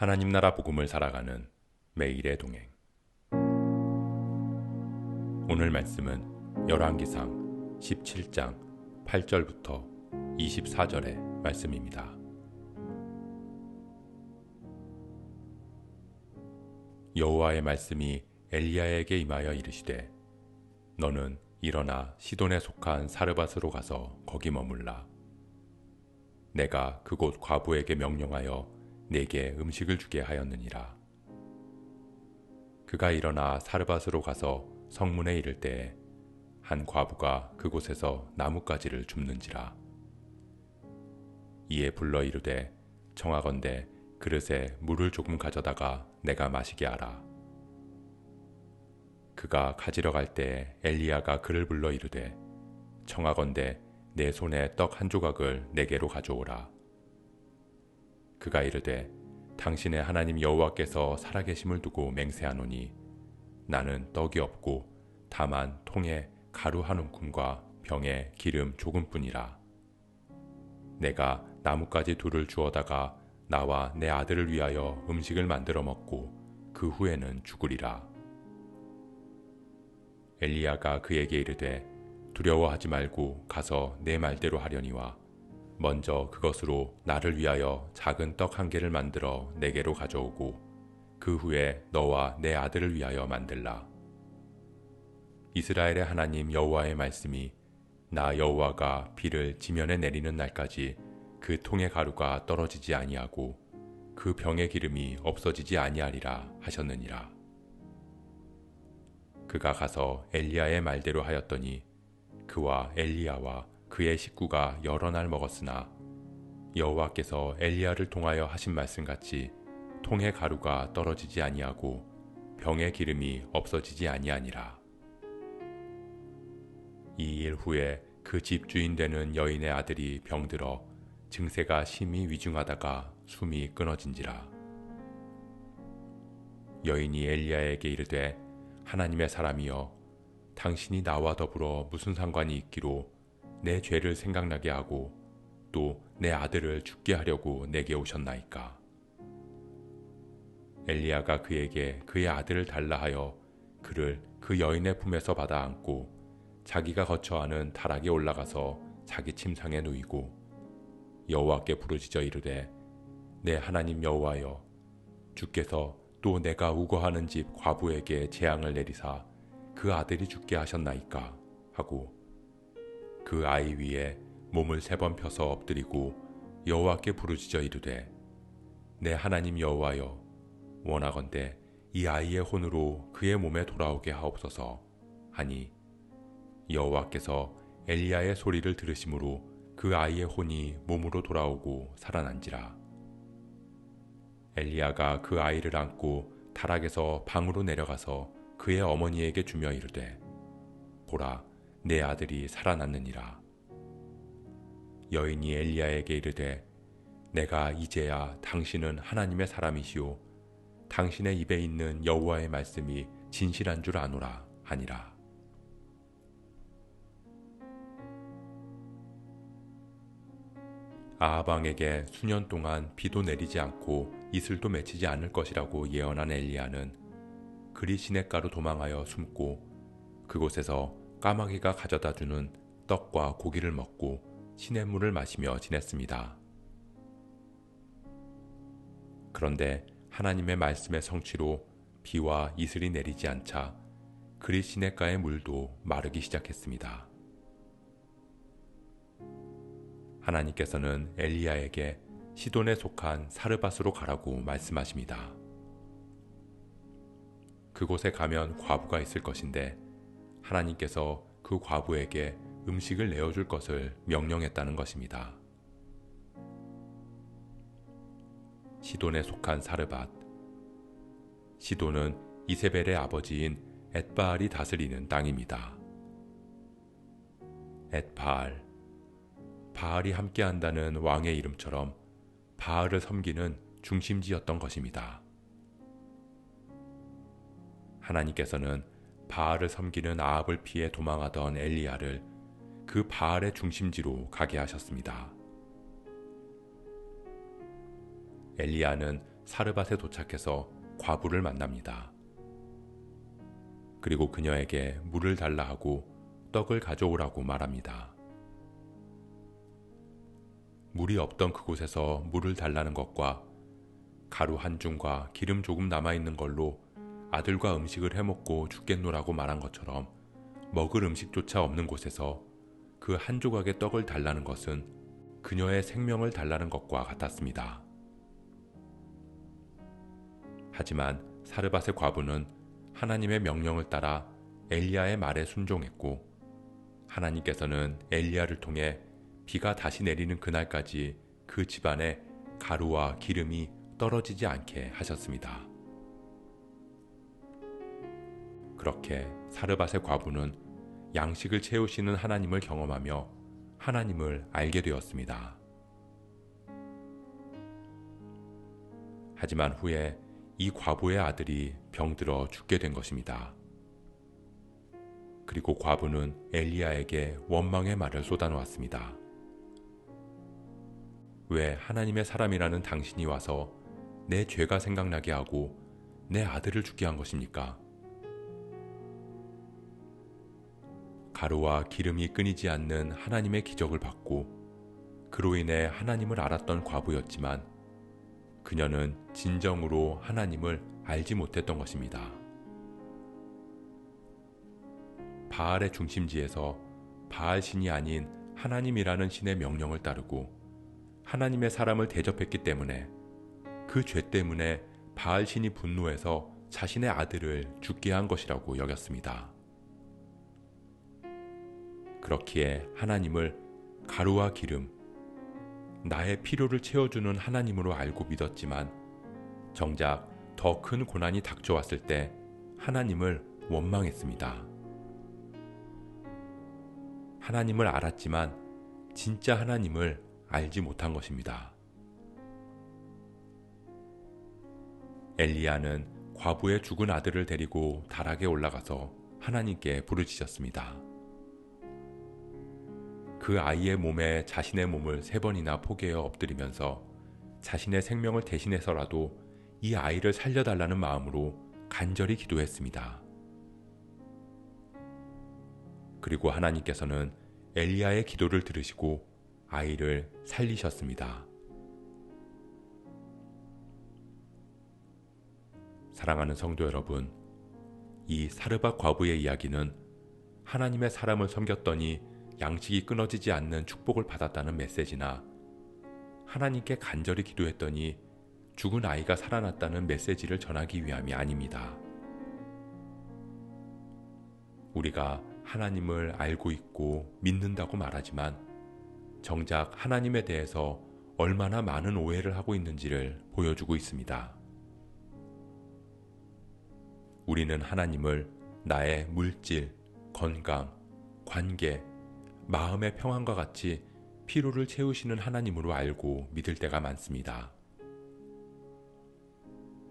하나님 나라 복음을 살아가는 매일의 동행. 오늘 말씀은 열왕기상 17장 8절부터 24절의 말씀입니다. 여호와의 말씀이 엘리야에게 임하여 이르시되 너는 일어나 시돈에 속한 사르밧으로 가서 거기 머물라. 내가 그곳 과부에게 명령하여 내게 음식을 주게 하였느니라. 그가 일어나 사르밧으로 가서 성문에 이를 때에 한 과부가 그곳에서 나뭇가지를 줍는지라. 이에 불러 이르되 청하건대 그릇에 물을 조금 가져다가 내가 마시게 하라. 그가 가지러 갈 때에 엘리야가 그를 불러 이르되 청하건대 내 손에 떡 한 조각을 내게로 가져오라. 그가 이르되 당신의 하나님 여호와께서 살아계심을 두고 맹세하노니 나는 떡이 없고 다만 통에 가루 한 움큼과 병에 기름 조금뿐이라. 내가 나뭇가지 둘을 주어다가 나와 내 아들을 위하여 음식을 만들어 먹고 그 후에는 죽으리라. 엘리야가 그에게 이르되 두려워하지 말고 가서 내 말대로 하려니와 먼저 그것으로 나를 위하여 작은 떡 한 개를 만들어 내게로 가져오고 그 후에 너와 내 아들을 위하여 만들라. 이스라엘의 하나님 여호와의 말씀이 나 여호와가 비를 지면에 내리는 날까지 그 통의 가루가 떨어지지 아니하고 그 병의 기름이 없어지지 아니하리라 하셨느니라. 그가 가서 엘리야의 말대로 하였더니 그와 엘리야와 그의 식구가 여러 날 먹었으나 여호와께서 엘리야를 통하여 하신 말씀같이 통의 가루가 떨어지지 아니하고 병의 기름이 없어지지 아니하니라. 이 일 후에 그 집주인 되는 여인의 아들이 병들어 증세가 심히 위중하다가 숨이 끊어진지라. 여인이 엘리야에게 이르되 하나님의 사람이여 당신이 나와 더불어 무슨 상관이 있기로 내 죄를 생각나게 하고 또 내 아들을 죽게 하려고 내게 오셨나이까. 엘리야가 그에게 그의 아들을 달라 하여 그를 그 여인의 품에서 받아 안고 자기가 거처하는 다락에 올라가서 자기 침상에 누이고 여호와께 부르짖어 이르되 내 하나님 여호와여 주께서 또 내가 우거하는 집 과부에게 재앙을 내리사 그 아들이 죽게 하셨나이까 하고 그 아이 위에 몸을 3번 펴서 엎드리고 여호와께 부르짖어 이르되 내 하나님 여호와여 원하건대 이 아이의 혼으로 그의 몸에 돌아오게 하옵소서 하니 여호와께서 엘리야의 소리를 들으심으로 그 아이의 혼이 몸으로 돌아오고 살아난지라. 엘리야가 그 아이를 안고 다락에서 방으로 내려가서 그의 어머니에게 주며 이르되 보라 내 아들이 살아났느니라. 여인이 엘리야에게 이르되 내가 이제야 당신은 하나님의 사람이시오 당신의 입에 있는 여호와의 말씀이 진실한 줄 아노라 하니라. 아합 왕에게 수년 동안 비도 내리지 않고 이슬도 맺히지 않을 것이라고 예언한 엘리야는 그리 시냇가로 도망하여 숨고 그곳에서 까마귀가 가져다 주는 떡과 고기를 먹고 시냇물을 마시며 지냈습니다. 그런데 하나님의 말씀의 성취로 비와 이슬이 내리지 않자 그리 시냇가의 물도 마르기 시작했습니다. 하나님께서는 엘리야에게 시돈에 속한 사르밧으로 가라고 말씀하십니다. 그곳에 가면 과부가 있을 것인데 하나님께서 그 과부에게 음식을 내어줄 것을 명령했다는 것입니다. 시돈에 속한 사르밧. 시돈은 이세벨의 아버지인 엣바알이 다스리는 땅입니다. 엣바알, 바알이 함께한다는 왕의 이름처럼 바알을 섬기는 중심지였던 것입니다. 하나님께서는 바알을 섬기는 아합을 피해 도망하던 엘리야를 그 바알의 중심지로 가게 하셨습니다. 엘리야는 사르밧에 도착해서 과부를 만납니다. 그리고 그녀에게 물을 달라 하고 떡을 가져오라고 말합니다. 물이 없던 그곳에서 물을 달라는 것과 가루 한 줌과 기름 조금 남아있는 걸로 아들과 음식을 해먹고 죽겠노라고 말한 것처럼 먹을 음식조차 없는 곳에서 그 한 조각의 떡을 달라는 것은 그녀의 생명을 달라는 것과 같았습니다. 하지만 사르밧의 과부는 하나님의 명령을 따라 엘리야의 말에 순종했고 하나님께서는 엘리야를 통해 비가 다시 내리는 그날까지 그 집안에 가루와 기름이 떨어지지 않게 하셨습니다. 그렇게 사르밧의 과부는 양식을 채우시는 하나님을 경험하며 하나님을 알게 되었습니다. 하지만 후에 이 과부의 아들이 병들어 죽게 된 것입니다. 그리고 과부는 엘리야에게 원망의 말을 쏟아놓았습니다. 왜 하나님의 사람이라는 당신이 와서 내 죄가 생각나게 하고 내 아들을 죽게 한 것입니까? 가루와 기름이 끊이지 않는 하나님의 기적을 받고 그로 인해 하나님을 알았던 과부였지만 그녀는 진정으로 하나님을 알지 못했던 것입니다. 바알의 중심지에서 바알 신이 아닌 하나님이라는 신의 명령을 따르고 하나님의 사람을 대접했기 때문에 그 죄 때문에 바알 신이 분노해서 자신의 아들을 죽게 한 것이라고 여겼습니다. 그렇기에 하나님을 가루와 기름, 나의 필요를 채워주는 하나님으로 알고 믿었지만 정작 더 큰 고난이 닥쳐왔을 때 하나님을 원망했습니다. 하나님을 알았지만 진짜 하나님을 알지 못한 것입니다. 엘리야는 과부의 죽은 아들을 데리고 다락에 올라가서 하나님께 부르짖었습니다. 그 아이의 몸에 자신의 몸을 3번이나 포개어 엎드리면서 자신의 생명을 대신해서라도 이 아이를 살려달라는 마음으로 간절히 기도했습니다. 그리고 하나님께서는 엘리야의 기도를 들으시고 아이를 살리셨습니다. 사랑하는 성도 여러분, 이 사르밧 과부의 이야기는 하나님의 사람을 섬겼더니 양식이 끊어지지 않는 축복을 받았다는 메시지나 하나님께 간절히 기도했더니 죽은 아이가 살아났다는 메시지를 전하기 위함이 아닙니다. 우리가 하나님을 알고 있고 믿는다고 말하지만 정작 하나님에 대해서 얼마나 많은 오해를 하고 있는지를 보여주고 있습니다. 우리는 하나님을 나의 물질, 건강, 관계, 마음의 평안과 같이 필요를 채우시는 하나님으로 알고 믿을 때가 많습니다.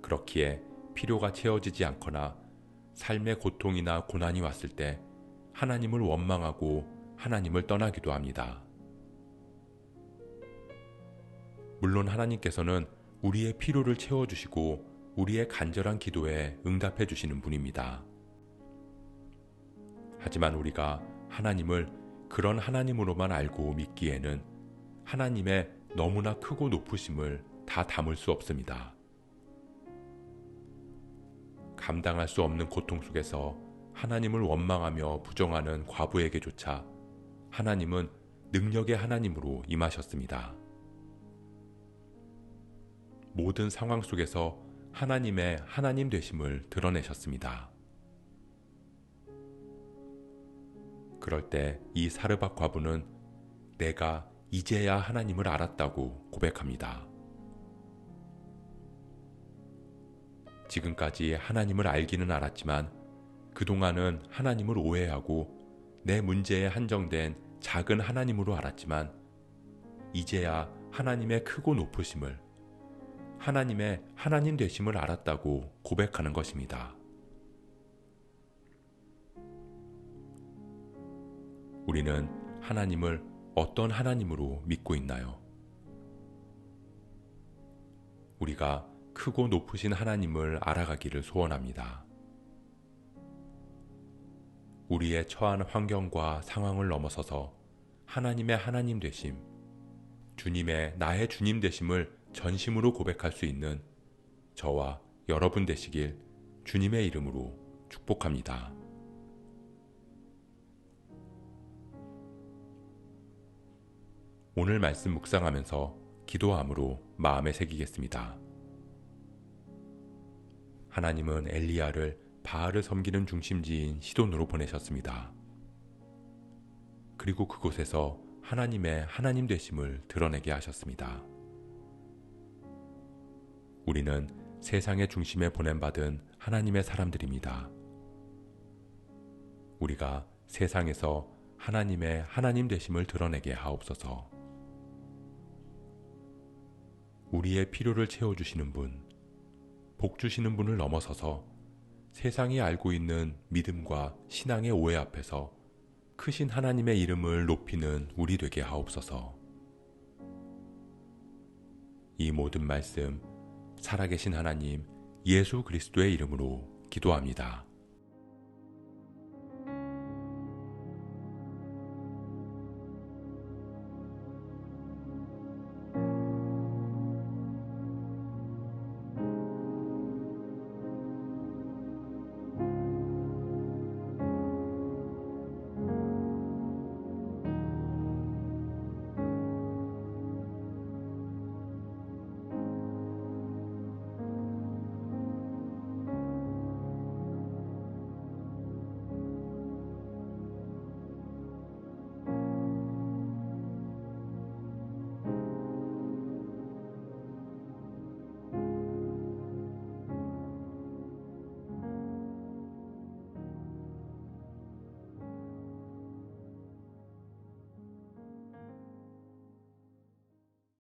그렇기에 필요가 채워지지 않거나 삶의 고통이나 고난이 왔을 때 하나님을 원망하고 하나님을 떠나기도 합니다. 물론 하나님께서는 우리의 필요를 채워주시고 우리의 간절한 기도에 응답해 주시는 분입니다. 하지만 우리가 하나님을 그런 하나님으로만 알고 믿기에는 하나님의 너무나 크고 높으심을 다 담을 수 없습니다. 감당할 수 없는 고통 속에서 하나님을 원망하며 부정하는 과부에게조차 하나님은 능력의 하나님으로 임하셨습니다. 모든 상황 속에서 하나님의 하나님 되심을 드러내셨습니다. 그럴 때 이 사르밧 과부는 내가 이제야 하나님을 알았다고 고백합니다. 지금까지 하나님을 알기는 알았지만 그동안은 하나님을 오해하고 내 문제에 한정된 작은 하나님으로 알았지만 이제야 하나님의 크고 높으심을, 하나님의 하나님 되심을 알았다고 고백하는 것입니다. 우리는 하나님을 어떤 하나님으로 믿고 있나요? 우리가 크고 높으신 하나님을 알아가기를 소원합니다. 우리의 처한 환경과 상황을 넘어서서 하나님의 하나님 되심, 주님의 나의 주님 되심을 전심으로 고백할 수 있는 저와 여러분 되시길 주님의 이름으로 축복합니다. 오늘 말씀 묵상하면서 기도함으로 마음에 새기겠습니다. 하나님은 엘리야를 바알을 섬기는 중심지인 시돈으로 보내셨습니다. 그리고 그곳에서 하나님의 하나님 되심을 드러내게 하셨습니다. 우리는 세상의 중심에 보냄받은 하나님의 사람들입니다. 우리가 세상에서 하나님의 하나님 되심을 드러내게 하옵소서. 우리의 필요를 채워주시는 분, 복 주시는 분을 넘어서서 세상이 알고 있는 믿음과 신앙의 오해 앞에서 크신 하나님의 이름을 높이는 우리 되게 하옵소서. 이 모든 말씀 살아계신 하나님 예수 그리스도의 이름으로 기도합니다.